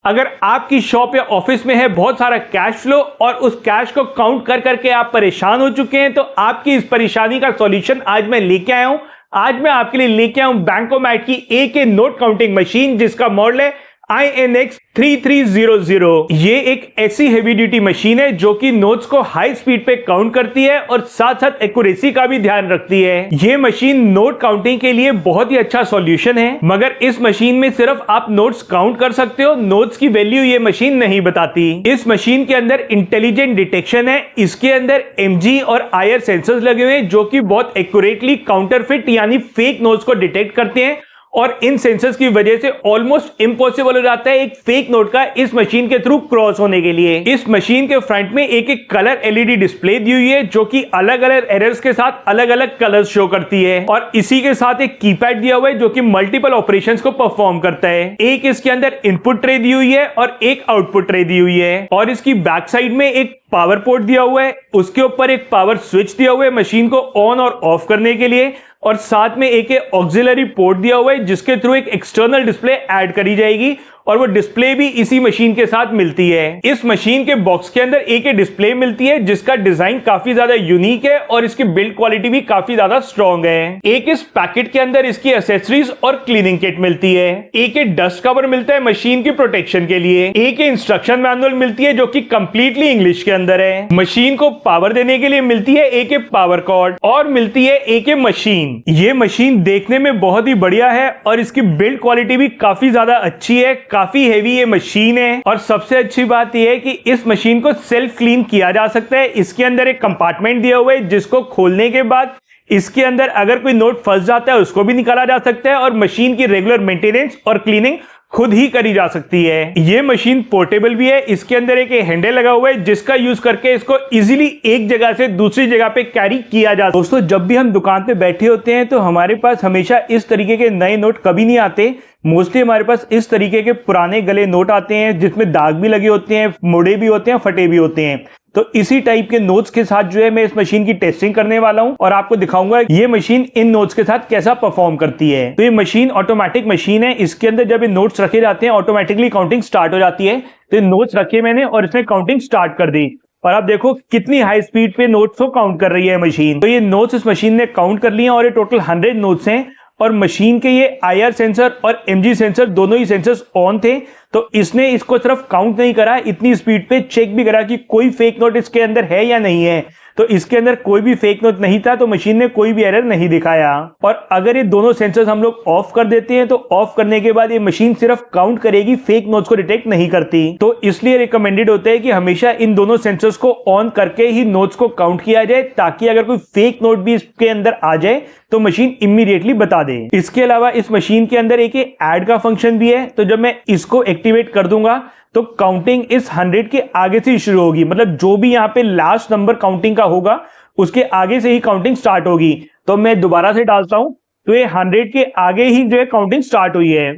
अगर आपकी शॉप या ऑफिस में है बहुत सारा कैश फ्लो और उस कैश को काउंट कर करके आप परेशान हो चुके हैं, तो आपकी इस परेशानी का सॉल्यूशन आज मैं लेके आया हूं। आज मैं आपके लिए लेके आया हूं बैंकोमैट की AK नोट काउंटिंग मशीन, जिसका मॉडल है INX 3300। ये एक ऐसी हेवी ड्यूटी मशीन है जो कि नोट्स को हाई स्पीड पे काउंट करती है और साथ साथ एक्यूरेसी का भी ध्यान रखती है। ये मशीन नोट काउंटिंग के लिए बहुत ही अच्छा सॉल्यूशन है, मगर इस मशीन में सिर्फ आप नोट्स काउंट कर सकते हो, नोट्स की वैल्यू ये मशीन नहीं बताती। इस मशीन के अंदर इंटेलिजेंट डिटेक्शन है, इसके अंदर MG और IR सेंसर्स लगे हुए हैं जो कि बहुत एक्यूरेटली काउंटरफिट यानी फेक नोट्स को डिटेक्ट करते हैं और इन सेंसर्स की वजह से ऑलमोस्ट इम्पॉसिबल हो जाता है एक फेक नोट का इस मशीन के थ्रू क्रॉस होने के लिए। इस मशीन के फ्रंट में एक एक कलर LED डिस्प्ले दी हुई है जो कि अलग अलग एरर्स के साथ अलग अलग कलर्स शो करती है, और इसी के साथ एक कीपैड दिया हुआ है जो कि मल्टीपल ऑपरेशंस को परफॉर्म करता है। एक इसके अंदर इनपुट ट्रे दी हुई है और एक आउटपुट ट्रे दी हुई है, और इसकी बैक साइड में एक पावर पोर्ट दिया हुआ है, उसके ऊपर एक पावर स्विच दिया हुआ है मशीन को ऑन और ऑफ करने के लिए, और साथ में एक ऑक्सिलरी पोर्ट दिया हुआ है जिसके थ्रू एक एक्सटर्नल डिस्प्ले ऐड करी जाएगी, और वो डिस्प्ले भी इसी मशीन के साथ मिलती है। इस मशीन के बॉक्स के अंदर एक डिस्प्ले मिलती है जिसका डिजाइन काफी ज्यादा यूनिक है और इसकी बिल्ड क्वालिटी भी काफी ज्यादा स्ट्रॉन्ग है। एक इस पैकेट के अंदर इसकी एसेसरीज और क्लीनिंग किट मिलती है, एक डस्ट कवर मिलता है मशीन की प्रोटेक्शन के लिए, एक इंस्ट्रक्शन मैनुअल मिलती है जो कि कंप्लीटली इंग्लिश के अंदर है। मशीन को पावर देने के लिए मिलती है एक पावर कॉर्ड और मिलती है एक मशीन। ये मशीन देखने में बहुत ही बढ़िया है और इसकी बिल्ड क्वालिटी भी काफी ज्यादा अच्छी है, काफी हेवी ये मशीन है, और सबसे अच्छी बात यह है कि इस मशीन को सेल्फ क्लीन किया जा सकता है। इसके अंदर एक कंपार्टमेंट दिया हुआ है जिसको खोलने के बाद इसके अंदर अगर कोई नोट फंस जाता है उसको भी निकाला जा सकता है, और मशीन की रेगुलर मेंटेनेंस और क्लीनिंग खुद ही करी जा सकती है। ये मशीन पोर्टेबल भी है, इसके अंदर एक हैंडल लगा हुआ है जिसका यूज करके इसको इजीली एक जगह से दूसरी जगह पे कैरी किया जा। दोस्तों, जब भी हम दुकान पे बैठे होते हैं तो हमारे पास हमेशा इस तरीके के नए नोट कभी नहीं आते। मोस्टली हमारे पास इस तरीके के पुराने गले नोट आते हैं जिसमें दाग भी लगे होते हैं, मुड़े भी होते हैं, फटे भी होते हैं। तो इसी टाइप के नोट्स के साथ जो है मैं इस मशीन की टेस्टिंग करने वाला हूं और आपको दिखाऊंगा ये मशीन इन नोट्स के साथ कैसा परफॉर्म करती है। तो ये मशीन ऑटोमेटिक मशीन है, इसके अंदर जब ये नोट्स रखे जाते हैं ऑटोमेटिकली काउंटिंग स्टार्ट हो जाती है। तो ये नोट्स रखे मैंने और इसने काउंटिंग स्टार्ट कर दी, और आप देखो कितनी हाई स्पीड पे नोट्स को काउंट कर रही है मशीन। तो ये नोट्स इस मशीन ने काउंट कर लिए और ये टोटल 100 नोट्स हैं, और मशीन के ये IR सेंसर और MG सेंसर दोनों ही सेंसर्स ऑन थे, तो इसने इसको सिर्फ काउंट नहीं करा, इतनी स्पीड पे चेक भी करा कि कोई फेक नोट इसके अंदर है या नहीं है। तो इसके अंदर कोई भी फेक नोट नहीं था, तो मशीन ने कोई भी एरर नहीं दिखाया। और अगर ये दोनों सेंसर्स हम लोग ऑफ कर देते हैं तो ऑफ करने के बाद ये मशीन सिर्फ काउंट करेगी, फेक नोट्स को डिटेक्ट नहीं करती। तो इसलिए रिकमेंडेड होता है कि हमेशा इन दोनों सेंसर्स को ऑन करके ही नोट्स को काउंट किया जाए, ताकि अगर कोई फेक नोट भी इसके अंदर आ जाए तो मशीन इमीडिएटली बता दे। इसके अलावा इस मशीन के अंदर एक ऐड का फंक्शन भी है, तो जब मैं इसको एक्टिवेट कर दूंगा तो काउंटिंग इस 100 के आगे से शुरू होगी, मतलब जो भी यहां पे लास्ट नंबर काउंटिंग का होगा उसके आगे से ही काउंटिंग स्टार्ट होगी। तो मैं दोबारा से डालता हूं, तो ये 100 के आगे ही जो है काउंटिंग स्टार्ट हुई है,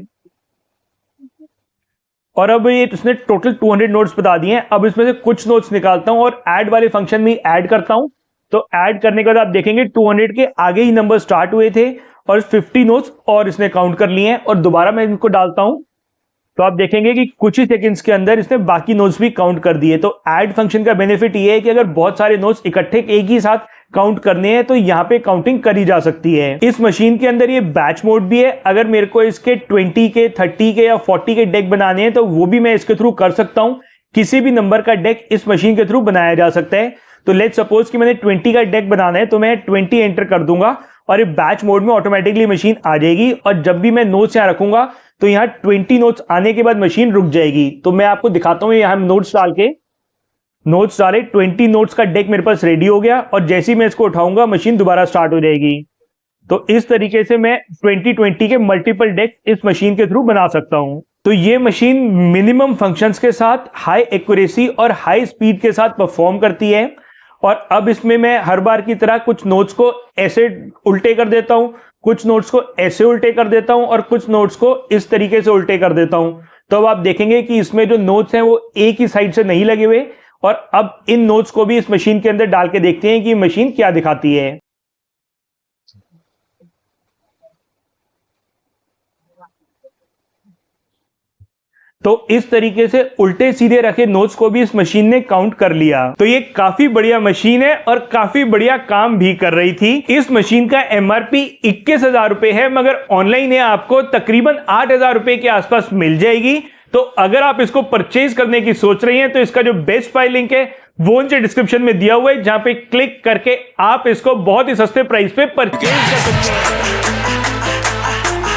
और अब ये इसने टोटल 200 नोट्स बता दिए हैं। अब इसमें से कुछ नोट्स निकालता हूं और ऐड वाले फंक्शन में ऐड करता हूं। तो ऐड करने के बाद आप देखेंगे 200 के आगे ही नंबर स्टार्ट हुए थे, और 50 नोट्स और इसने काउंट कर लिए हैं, और दोबारा मैं इनको डालता हूं तो आप देखेंगे कि कुछ ही सेकंड्स के अंदर इसने बाकी नोट्स भी काउंट कर दिए। तो ऐड फंक्शन का बेनिफिट ये है कि अगर बहुत सारे नोट्स इकट्ठे एक ही साथ काउंट करने हैं तो यहाँ पे काउंटिंग करी जा सकती है। इस मशीन के अंदर ये बैच मोड भी है, अगर मेरे को इसके 20 के 30 के या 40 के डेक बनाने हैं तो वो भी मैं इसके थ्रू कर सकता हूं। किसी भी नंबर का डेक इस मशीन के थ्रू बनाया जा सकता है। तो लेट्स सपोज कि मैंने 20 का डेक बनाना है, तो मैं 20 एंटर कर दूंगा और ये बैच मोड में ऑटोमेटिकली मशीन आ जाएगी, और जब भी मैं नोट्स यहाँ रखूंगा तो यहाँ 20 नोट्स आने के बाद मशीन रुक जाएगी। तो मैं आपको दिखाता हूँ, यहाँ नोट्स डाल के नोट्स डाले, 20 नोट्स का डेक मेरे पास रेडी हो गया, और जैसे ही मैं इसको उठाऊंगा मशीन दोबारा स्टार्ट हो जाएगी। तो इस तरीके से मैं 20 के मल्टीपल डेक इस मशीन के थ्रू बना सकता हूं। तो ये मशीन मिनिमम फंक्शंस के साथ हाई एक्यूरेसी और हाई स्पीड के साथ परफॉर्म करती है। और अब इसमें मैं हर बार की तरह कुछ नोट्स को ऐसे उल्टे कर देता हूं, कुछ नोट्स को ऐसे उल्टे कर देता हूं, और कुछ नोट्स को इस तरीके से उल्टे कर देता हूं। तो अब आप देखेंगे कि इसमें जो नोट्स हैं वो एक ही साइड से नहीं लगे हुए। और अब इन नोट्स को भी इस मशीन के अंदर डाल के देखते हैं कि मशीन क्या दिखाती है। तो इस तरीके से उल्टे सीधे रखे नोट्स को भी इस मशीन ने काउंट कर लिया। तो ये काफी बढ़िया मशीन है और काफी बढ़िया काम भी कर रही थी। इस मशीन का MRP 21,000 रुपए है, मगर ऑनलाइन है आपको तकरीबन 8,000 रुपए के आसपास मिल जाएगी। तो अगर आप इसको परचेज करने की सोच रही हैं तो इसका जो बेस्ट बाय लिंक है वो नीचे डिस्क्रिप्शन में दिया हुआ है, जहां पे क्लिक करके आप इसको बहुत ही सस्ते प्राइस पे परचेज कर सकते हैं।